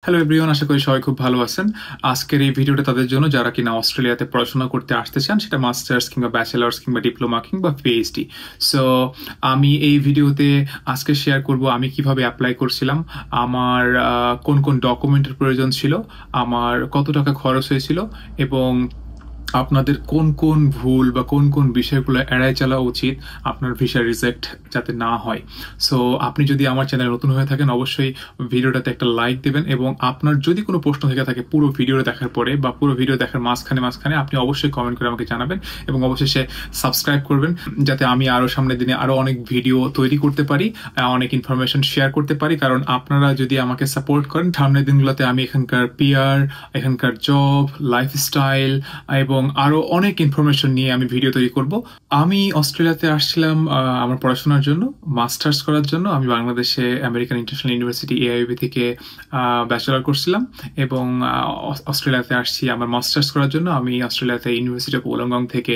Hello everyone, আশা করি সবাই খুব ভালো আছেন। আজকের এই ভিডিওটা তাদের জন্য যারা কিনা অস্ট্রেলিয়াতে পড়াশোনা করতে আসতে চান, সেটা মাস্টার্স কিংবা ব্যাচেলার্স কিংবা ডিপ্লোমা কিংবা পিএইচডি। সো আমি এই ভিডিওতে আজকে শেয়ার করব আমি কিভাবে অ্যাপ্লাই করছিলাম, আমার কোন কোন ডকুমেন্টের প্রয়োজন ছিল, আমার কত টাকা খরচ হয়েছিল, এবং আপনাদের কোন কোন ভুল বা কোন কোন বিষয়গুলো এড়াই চলা উচিত আপনার ভিসা রিজেক্ট যাতে না হয়। সো আপনি যদি আমার চ্যানেল নতুন হয়ে থাকেন, অবশ্যই ভিডিওটাতে একটা লাইক দেবেন, এবং আপনার যদি কোনো প্রশ্ন থেকে থাকে পুরো ভিডিও দেখার পরে বা পুরো ভিডিও দেখার মাঝখানে আপনি অবশ্যই কমেন্ট করে আমাকে জানাবেন, এবং অবশ্যই সাবস্ক্রাইব করবেন যাতে আমি আরও সামনের দিনে আরও অনেক ভিডিও তৈরি করতে পারি, অনেক ইনফরমেশন শেয়ার করতে পারি। কারণ আপনারা যদি আমাকে সাপোর্ট করেন, সামনের দিনগুলোতে আমি এখানকার পিআর, এখানকার জব, লাইফস্টাইল এবং আরো অনেক ইনফরমেশন নিয়ে আমি ভিডিও তৈরি করব। আমি অস্ট্রেলিয়াতে আসছিলাম আমার পড়াশোনার জন্য, মাস্টার্স করার জন্য। আমি বাংলাদেশে আমেরিকান ইন্টারন্যাশনাল ইউনিভার্সিটি AIUB থেকে ব্যাচেলর করছিলাম, এবং অস্ট্রেলিয়াতে আসছি আমার মাস্টার্স করার জন্য। আমি অস্ট্রেলিয়াতে ইউনিভার্সিটি অফ ওলংগং থেকে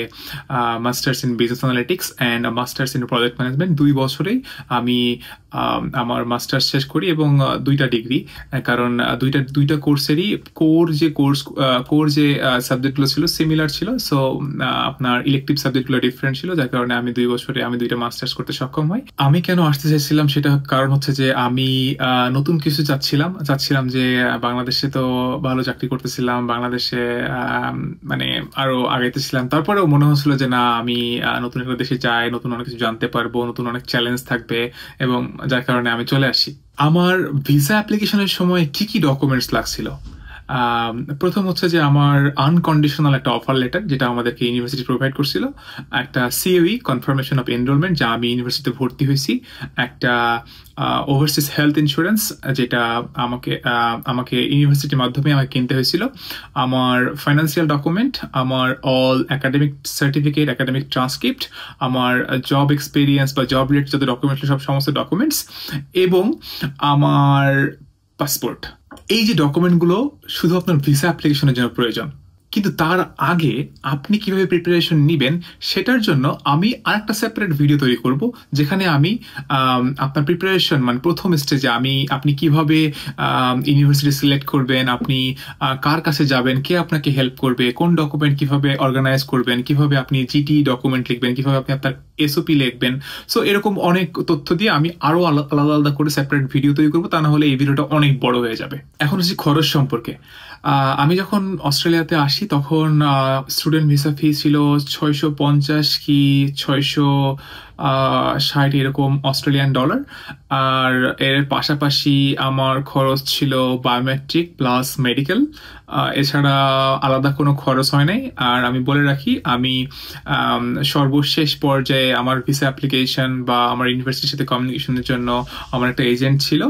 masters in business analytics and masters in project management 2 বছরেই আমি আমার মাস্টার্স শেষ করি, এবং 2টা ডিগ্রি। কারণ দুইটা কোর্সেরই কোর যে সাবজেক্টগুলো ছিল সিমিলার ছিল। সো আপনার ইলেকটিভ সাবজেক্টগুলো ডিফারেন্ট ছিল, যার কারণে আমি 2 বছরে আমি 2টা মাস্টার্স করতে সক্ষম হই। আমি কেন আসতে চাইছিলাম সেটা কারণ হচ্ছে যে আমি নতুন কিছু চাচ্ছিলাম যে বাংলাদেশে তো ভালো চাকরি করতেছিলাম, বাংলাদেশে মানে আরো আগাইতেছিলাম। তারপরেও মনে হচ্ছিল যে না, আমি নতুন একটা দেশে যাই, নতুন অনেক কিছু জানতে পারবো, নতুন অনেক চ্যালেঞ্জ থাকবে, এবং যার কারণে আমি চলে আসি। আমার ভিসা অ্যাপ্লিকেশনের সময় কি কি ডকুমেন্টস লাগছিল? প্রথম হচ্ছে যে আমার আনকন্ডিশনাল একটা অফার লেটার, যেটা আমাদেরকে ইউনিভার্সিটি প্রোভাইড করছিল, একটা COE কনফার্মেশন অফ এনরোলমেন্ট, যা আমি ইউনিভার্সিটিতে ভর্তি হয়েছি, একটা ওভারসিজ হেলথ ইন্স্যুরেন্স, যেটা আমাকে ইউনিভার্সিটির মাধ্যমে আমাকে কিনতে হয়েছিল, আমার ফাইন্যান্সিয়াল ডকুমেন্ট, আমার all academic certificate, academic transcript, আমার জব এক্সপিরিয়েন্স বা জব রিলেটেড যত ডকুমেন্ট, সমস্ত ডকুমেন্টস, এবং আমার পাসপোর্ট। এই যে ডকুমেন্টগুলো শুধু আপনার ভিসা অ্যাপ্লিকেশনের জন্য প্রয়োজন, কিন্তু তার আগে আপনি কিভাবে প্রিপারেশন নেবেন সেটার জন্য আমি আরেকটা সেপারেট ভিডিও তৈরি করব, যেখানে আমি আপনার প্রিপারেশন মানে প্রথম স্টেজে আপনি কিভাবে ইউনিভার্সিটি সিলেক্ট করবেন, আপনি কার কাছে যাবেন, কে আপনাকে হেল্প করবে, কোন ডকুমেন্ট কিভাবে অর্গানাইজ করবেন, কিভাবে আপনি GT ডকুমেন্ট লিখবেন, কিভাবে আপনি আপনার SOP লিখবেন। সো এরকম অনেক তথ্য দিয়ে আমি আরো আলাদা আলাদা করে সেপারেট ভিডিও তৈরি করবো, তা না হলে এই ভিডিওটা অনেক বড় হয়ে যাবে। এখন হচ্ছে খরচ সম্পর্কে। আমি যখন অস্ট্রেলিয়াতে আসি তখন স্টুডেন্ট ভিসা ফি ছিল 650 কি 660 এরকম অস্ট্রেলিয়ান ডলার। আর এর পাশাপাশি আমার খরচ ছিল বায়োমেট্রিক প্লাস মেডিকেল, এছাড়া আলাদা কোনো খরচ হয় নাই। আর আমি বলে রাখি, আমি সর্বশেষ পর্যায়ে আমার ভিসা অ্যাপ্লিকেশন বা আমার ইউনিভার্সিটির সাথে কমিউনিকেশনের জন্য আমার একটা এজেন্ট ছিল,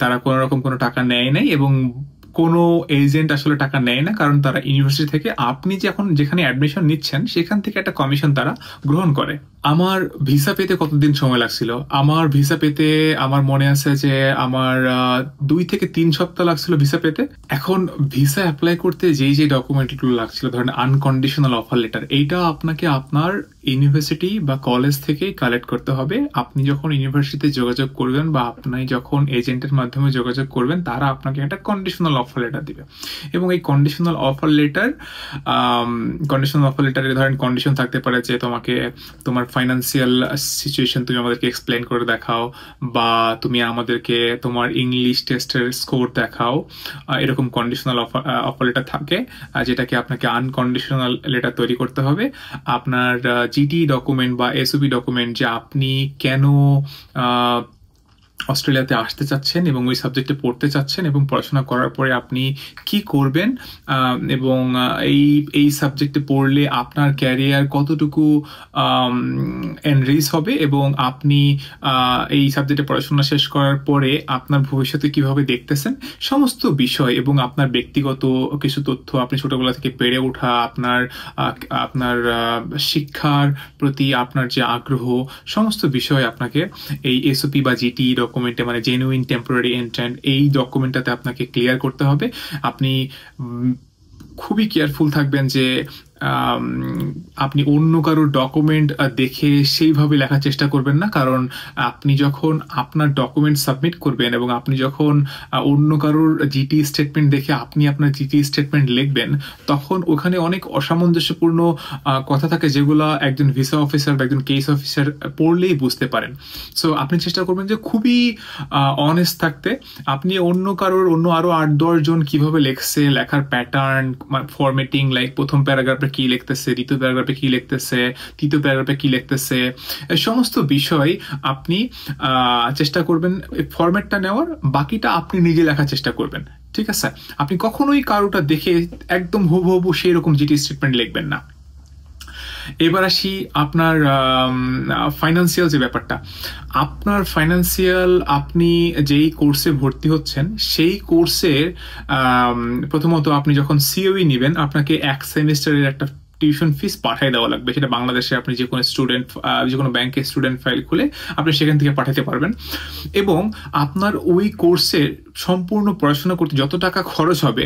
তারা কোনো রকম কোনো টাকা নেয় নাই, এবং কোনো এজেন্ট আসলে টাকা নেয় না, কারণ তারা ইউনিভার্সিটি থেকে আপনি যেখানে অ্যাডমিশন নিচ্ছেন সেখান থেকে একটা কমিশন তারা গ্রহণ করে। আমার ভিসা পেতে কতদিন সময় লাগছিল? আমার ভিসা পেতে আমার মনে আছে যে আমার 2 থেকে 3 সপ্তাহ লাগছিল ভিসা পেতে। এখন ভিসা অ্যাপ্লাই করতে যেই ডকুমেন্টগুলো লাগছিল, ধরেন আনকন্ডিশনাল অফার লেটার, এইটা আপনাকে আপনার ইউনিভার্সিটি বা কলেজ থেকেই কালেক্ট করতে হবে। আপনি যখন ইউনিভার্সিটিতে যোগাযোগ করবেন বা আপনি যখন এজেন্টের মাধ্যমে যোগাযোগ করবেন, তারা আপনাকে একটা কন্ডিশনাল অফার লেটার দিবে, এবং এই কন্ডিশনাল অফার লেটারে ধরেন কন্ডিশন থাকতে পারে যে তোমার ফাইন্যান্সিয়াল সিচুয়েশন তুমি আমাদেরকে এক্সপ্লেন করে দেখাও, বা তুমি আমাদেরকে তোমার ইংলিশ টেস্টের স্কোর দেখাও। এরকম কন্ডিশনাল অফার লেটার থাকে, যেটাকে আপনাকে আনকন্ডিশনাল লেটার তৈরি করতে হবে। আপনার GT ডকুমেন্ট বা SOP ডকুমেন্ট, যে আপনি কেন অস্ট্রেলিয়াতে আসতে চাচ্ছেন এবং ওই সাবজেক্টে পড়তে চাচ্ছেন, এবং পড়াশোনা করার পরে আপনি কি করবেন, এবং এই সাবজেক্টে পড়লে আপনার ক্যারিয়ার কতটুকু এনরিচ হবে, এবং আপনি এই সাবজেক্টে পড়াশোনা শেষ করার পরে আপনার ভবিষ্যতে কিভাবে দেখতেছেন, সমস্ত বিষয়, এবং আপনার ব্যক্তিগত কিছু তথ্য, আপনি ছোটবেলা থেকে বেড়ে ওঠা, আপনার শিক্ষার প্রতি আপনার যে আগ্রহ, সমস্ত বিষয় আপনাকে এই SOP বা GT ডকুমেন্টে, মানে জেনুইন টেম্পোরারি এন্ট্রান্ট, এই ডকুমেন্টটাতে আপনাকে ক্লিয়ার করতে হবে। আপনি খুবই কেয়ারফুল থাকবেন যে আপনি অন্য কারোর ডকুমেন্ট দেখে সেইভাবে লেখার চেষ্টা করবেন না, কারণ আপনি যখন আপনার ডকুমেন্ট সাবমিট করবেন এবং আপনি যখন অন্য কারোর জিটি স্টেটমেন্ট দেখে আপনি আপনার জিটি স্টেটমেন্ট লিখবেন, তখন ওখানে অনেক অসামঞ্জস্যপূর্ণ কথা থাকে যেগুলো একজন ভিসা অফিসার বা একজন কেস অফিসার পড়লেই বুঝতে পারেন। সো আপনি চেষ্টা করবেন যে খুবই অনেস্ট থাকতে। আপনি অন্য আরো 8-10 জন কিভাবে লেখছে, লেখার প্যাটার্ন, ফরম্যাটিং, লাইক প্রথম প্যারাগ্রাফে কি লিখতেছে, দ্বিতীয় প্যারাগ্রাফে কি লিখতেছে, তৃতীয় প্যারাগ্রাফে কি লিখতেছে, এই সমস্ত বিষয় আপনি চেষ্টা করবেন ফরম্যাটটা নেওয়ার। বাকিটা আপনি নিজে লেখার চেষ্টা করবেন, ঠিক আছে? আপনি কখনোই কারোটা দেখে একদম হুবহু সেই রকম জিটি স্টেটমেন্ট লিখবেন না। এবার আসি আপনার ফাইন্যান্সিয়াল যে ব্যাপারটা। আপনার ফাইন্যান্সিয়াল, আপনি যেই কোর্সে ভর্তি হচ্ছেন সেই কোর্সের প্রথমত আপনি যখন সিওই নেবেন, আপনাকে 1 সেমিস্টারের একটা টিউশন ফিস পাঠিয়ে দেওয়া লাগবে। সেটা বাংলাদেশে আপনি যে কোনো ব্যাংকে স্টুডেন্ট ফাইল খুলে আপনি সেখান থেকে পাঠাতে পারবেন। এবং আপনার ওই কোর্সের সম্পূর্ণ পড়াশোনা করতে যত টাকা খরচ হবে,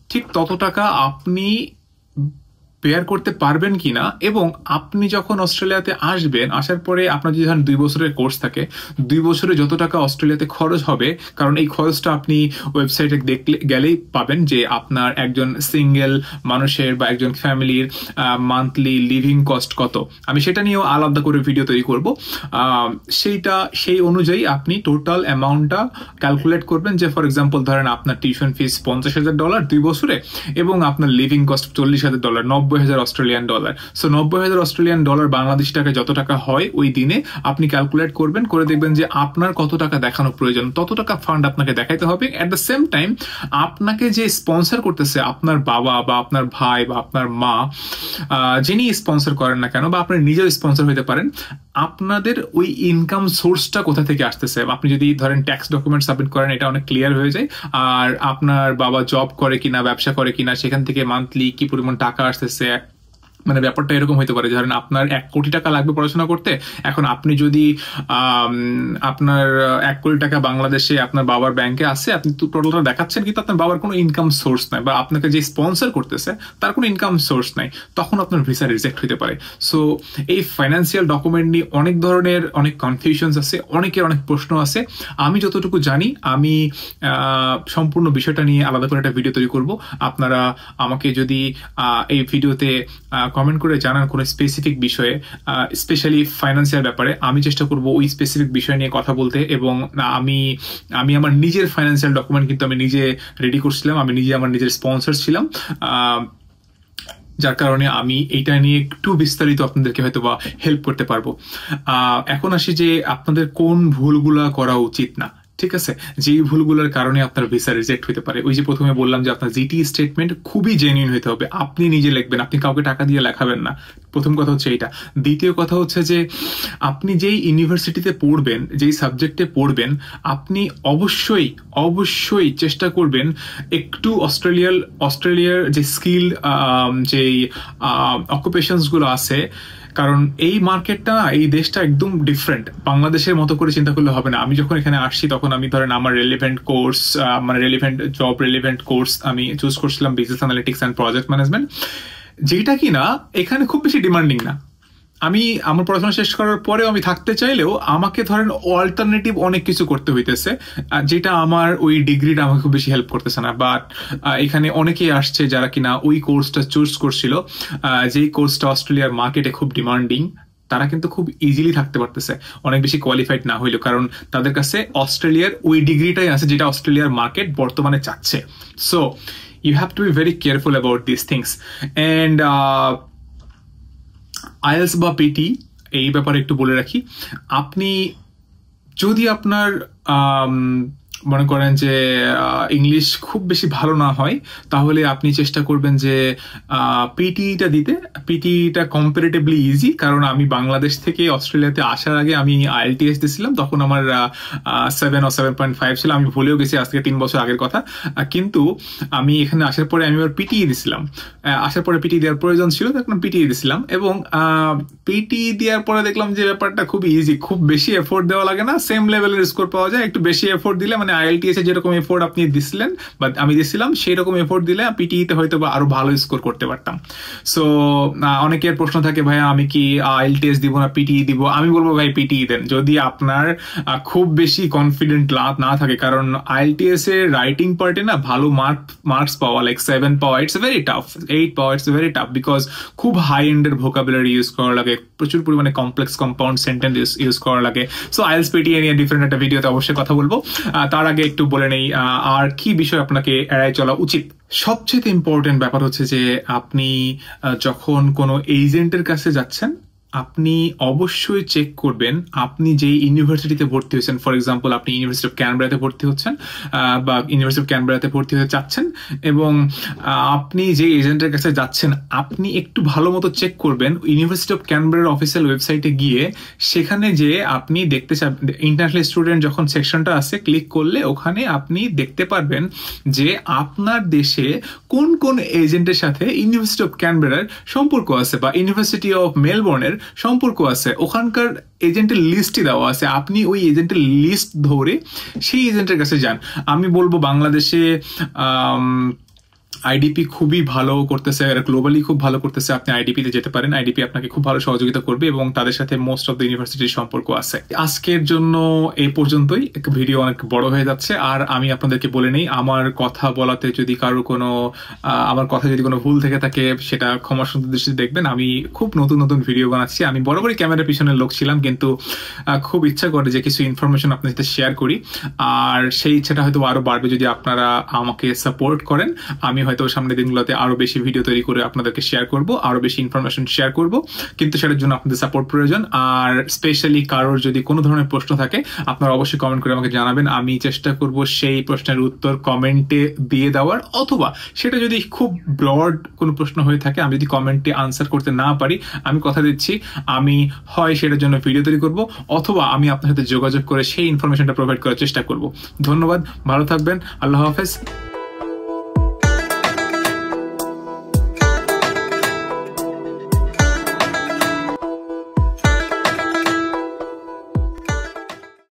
ঠিক তত টাকা আপনি বেয়ার করতে পারবেন কিনা, এবং আপনি যখন অস্ট্রেলিয়াতে আসবেন, আসার পরে আপনার যদি ধরেন 2 বছরের কোর্স থাকে, 2 বছরে যত টাকা অস্ট্রেলিয়াতে খরচ হবে, কারণ এই খরচটা আপনি ওয়েবসাইটে দেখলে গেলেই পাবেন যে আপনার একজন সিঙ্গেল মানুষের বা একজন ফ্যামিলির মান্থলি লিভিং কস্ট কত। আমি সেটা নিয়েও আলাদা করে ভিডিও তৈরি করব। সেই অনুযায়ী আপনি টোটাল অ্যামাউন্টটা ক্যালকুলেট করবেন, যে ফর এক্সাম্পল ধরেন আপনার টিউশন ফিস $50,000 2 বছরে, এবং আপনার living cost $40,000, $90,000 Australian dollar. So $90,000 Australian dollar Bangladeshi টাকায় যত টাকা হয় ওই দিনে আপনি ক্যালকুলেট করবেন, করে দেখবেন যে আপনার কত টাকা দেখানো প্রয়োজন, তত টাকা ফান্ড আপনাকে দেখাইতে হবে। অ্যাট দ্য সেম টাইম আপনাকে যে স্পন্সর করতেছে, আপনার বাবা বা আপনার ভাই বা আপনার মা, যিনি স্পন্সর করেন না কেন, বা আপনি নিজেও স্পন্সর হতে পারেন, আপনাদের ওই ইনকাম সোর্সটা কোথা থেকে আসতেছে। আপনি যদি ধরেন ট্যাক্স ডকুমেন্ট সাবমিট করেন, এটা অনেক ক্লিয়ার হয়ে যায়। আর আপনার বাবা জব করে কিনা, ব্যবসা করে কিনা, সেখান থেকে মান্থলি কি পরিমাণ টাকা আসতেছে। মানে ব্যাপারটা এরকম হতে পারে, ধরেন আপনার 1 কোটি টাকা লাগবে পড়াশোনা করতে। এখন আপনি যদি আপনার 1 কোটি টাকা বাংলাদেশে আপনার বাবার ব্যাংকে আছে, আপনি তো টোটালটা দেখাচ্ছেন, কিন্তু আপনার বাবার কোনো ইনকাম সোর্স নাই, বা আপনাকে যে স্পন্সর করতেছে তার কোনো ইনকাম সোর্স নাই, তখন আপনার ভিসা রিজেক্ট হতে পারে। সো এই ফাইন্যান্সিয়াল ডকুমেন্ট নিয়ে অনেক কনফিউশনস আছে, অনেকের অনেক প্রশ্ন আছে। আমি যতটুকু জানি, আমি সম্পূর্ণ বিষয়টা নিয়ে আলাদা করে একটা ভিডিও তৈরি করব। আপনারা আমাকে যদি এই ভিডিওতে কমেন্ট করে জানান কোনো স্পেসিফিক বিষয়ে, স্পেশালি ফাইন্যান্সিয়াল ব্যাপারে, আমি চেষ্টা করব ওই স্পেসিফিক বিষয় নিয়ে কথা বলতে। এবং আমি আমার নিজের ফাইন্যান্সিয়াল ডকুমেন্ট কিন্তু আমি নিজে রেডি করছিলাম, আমি নিজে আমার নিজের স্পন্সর ছিলাম, যার কারণে আমি এইটা নিয়ে একটু বিস্তারিত আপনাদেরকে হয়তো বা হেল্প করতে পারবো। এখন আসি যে আপনাদের কোন ভুলগুলা করা উচিত না। ঠিক আছে, যেই ভুলগুলোর কারণে আপনার ভিসা রিজেক্ট হতে পারে, ওই যে প্রথমে বললাম যে আপনার জিটি স্টেটমেন্ট খুবই জেনুইন হতে হবে, আপনি নিজে লিখবেন, আপনি কাউকে টাকা দিয়ে লেখাবেন না। প্রথম কথা হচ্ছে এইটা। দ্বিতীয় কথা হচ্ছে যে আপনি যেই ইউনিভার্সিটিতে পড়বেন, যেই সাবজেক্টে পড়বেন, আপনি অবশ্যই চেষ্টা করবেন একটু অস্ট্রেলিয়ার যে স্কিল, যেই অকুপেশনস গুলো আছে, কারণ এই মার্কেটটা, এই দেশটা একদম ডিফারেন্ট। বাংলাদেশের মতো করে চিন্তা করলে হবে না। আমি যখন এখানে আসছি তখন আমি ধরেন আমার জব রেলিভেন্ট কোর্স আমি চুজ করছিলাম business analytics and project management, যেটা কিনা এখানে খুব বেশি ডিমান্ডিং না। আমি আমার পড়াশোনা শেষ করার পরেও আমি থাকতে চাইলেও আমাকে ধরেন অল্টারনেটিভ অনেক কিছু করতে হইতেছে, যেটা আমার ওই ডিগ্রিটা আমাকে খুব বেশি হেল্প করতেছে না। বাট এখানে অনেকেই আসছে যারা কিনা ওই কোর্সটা চুজ করছিল, যেই কোর্সটা অস্ট্রেলিয়ার মার্কেটে খুব ডিমান্ডিং, তারা কিন্তু খুব ইজিলি থাকতে পারতেছে, অনেক বেশি কোয়ালিফাইড না হইলেও, কারণ তাদের কাছে অস্ট্রেলিয়ার ওই ডিগ্রিটাই আছে যেটা অস্ট্রেলিয়ার মার্কেট বর্তমানে চাচ্ছে। So you have to be very careful about this things. And IELTS বা পিটি, এই ব্যাপারে একটু বলে রাখি, আপনি যদি আপনার মনে করেন যে ইংলিশ খুব বেশি ভালো না হয়, তাহলে আপনি চেষ্টা করবেন যে পিটিটা দিতে। পিটিটা কম্পারেটিভলি ইজি, কারণ আমি বাংলাদেশ থেকে অস্ট্রেলিয়াতে আসার আগে আমি আইএলটিএস দিয়েছিলাম, তখন আমার 7 ও 7.5 ছিল, আমি ভুলেও গেছি, আজ থেকে 3 বছর আগের কথা। কিন্তু আমি এখানে আসার পরে আমি আবার পিটি দিয়েছিলাম, আসার পরে পিটি দেওয়ার প্রয়োজন ছিল, তখন পিটি দিয়েছিলাম। এবং পিটি দেওয়ার পরে দেখলাম যে ব্যাপারটা খুব ইজি, খুব বেশি এফোর্ট দেওয়া লাগে না, সেম লেভেলের স্কোর পাওয়া যায়। একটু বেশি এফোর্ট দিলে মানে মানে IELTS এ যেরকম এফোর্ট আপনি দিছিলেন বা আমি দিছিলাম সেই রকম এফোর্ট দিলে পিটিইতে হয়তো বা আরো ভালো স্কোর করতে পারতাম। সো অনেকের প্রশ্ন থাকে ভাইয়া আমি কি IELTS দিব না পিটিই দিব? আমি বলবো ভাই পিটিই দেন যদি আপনার খুব বেশি কনফিডেন্ট না থাকে, কারণ IELTS এর রাইটিং পার্টে না ভালো মার্কস পাওয়া, লাইক 7 পাওয়া, ইটস ভেরি টাফ, 8 পাওয়া ইটস ভেরি টাফ, বিকজ খুব হাই এন্ডের ভোকাবুলারি ইউজ করা লাগে, প্রচুর পরিমাণে কমপ্লেক্স কম্পাউন্ড সেন্টেন্স ইউজ করা লাগে। সো IELTS পিটিই নিয়ে ডিফারেন্ট একটা ভিডিওতে অবশ্যই কথা বলবো। তার আগে একটু বলে নেই আর কি বিষয় আপনাকে এড়াই চলা উচিত। সবচেয়ে ইম্পর্টেন্ট ব্যাপার হচ্ছে যে আপনি যখন কোনো এজেন্টের কাছে যাচ্ছেন, আপনি অবশ্যই চেক করবেন আপনি যে ইউনিভার্সিটিতে ভর্তি হয়েছেন, ফর এক্সাম্পল আপনি ইউনিভার্সিটি অফ ক্যানবেরাতে ভর্তি হচ্ছেন বা ইউনিভার্সিটি অফ ক্যানবেরাতে ভর্তি হতে চাচ্ছেন, এবং আপনি যে এজেন্টের কাছে যাচ্ছেন আপনি একটু ভালো মতো চেক করবেন ইউনিভার্সিটি অফ ক্যানবেরার অফিসিয়াল ওয়েবসাইটে গিয়ে, সেখানে যে আপনি দেখতে ইন্টারন্যাশনাল স্টুডেন্ট যখন সেকশনটা আছে ক্লিক করলে ওখানে আপনি দেখতে পারবেন যে আপনার দেশে কোন কোন এজেন্টের সাথে ইউনিভার্সিটি অফ ক্যানবেরার সম্পর্ক আছে বা ইউনিভার্সিটি অফ মেলবোর্নের সম্পর্ক আছে। ওখানকার এজেন্টের লিস্টই দেওয়া আছে, আপনি ওই এজেন্টের লিস্ট ধরে সেই এজেন্টের কাছে যান। আমি বলবো বাংলাদেশে আইডিপি খুবই ভালো করতেছে, গ্লোবালি খুব ভালো করতেছে। আপনি আইডিপিতে যেতে পারেন, আইডিপি আপনাকে খুব ভালো সহযোগিতা করবে এবং তাদের সাথে মোস্ট অফ দ্য ইউনিভার্সিটির সম্পর্ক আছে। আজকের জন্য এই পর্যন্তই, ভিডিও অনেক বড় হয়ে যাচ্ছে। আর আমি আপনাদেরকে বলে নেই, আমার কথা বলাতে যদি কারো আমার কথা যদি কোনো ভুল থেকে থাকে সেটা ক্ষমা সুন্দর দৃষ্টিতে দেখবেন। আমি খুব নতুন নতুন ভিডিও বানাচ্ছি, আমি বরাবরই ক্যামেরার পিছনের লোক ছিলাম, কিন্তু খুব ইচ্ছা করে যে কিছু ইনফরমেশন আপনার সাথে শেয়ার করি, আর সেই ইচ্ছাটা হয়তো আরো বাড়বে যদি আপনারা আমাকে সাপোর্ট করেন। আমি হয়তো সামনের দিনগুলোতে আরো বেশি ভিডিও তৈরি করে আপনাদেরকে শেয়ার করব, আরো বেশি ইনফরমেশন শেয়ার করব, কিন্তু সেটার জন্য আপনাদের সাপোর্ট প্রয়োজন। আর স্পেশালি কারোর যদি কোনো ধরনের প্রশ্ন থাকে আপনারা অবশ্যই কমেন্ট করে আমাকে জানাবেন, আমি চেষ্টা করব সেই প্রশ্নের উত্তর কমেন্টে দিয়ে দেওয়ার, অথবা সেটা যদি খুব ব্রড কোনো প্রশ্ন হয়ে থাকে আমি যদি কমেন্টে আনসার করতে না পারি, আমি কথা দিচ্ছি আমি হয় সেটার জন্য ভিডিও তৈরি করব, অথবা আমি আপনার সাথে যোগাযোগ করে সেই ইনফরমেশনটা প্রোভাইড করার চেষ্টা করব। ধন্যবাদ, ভালো থাকবেন, আল্লাহ হাফেজ।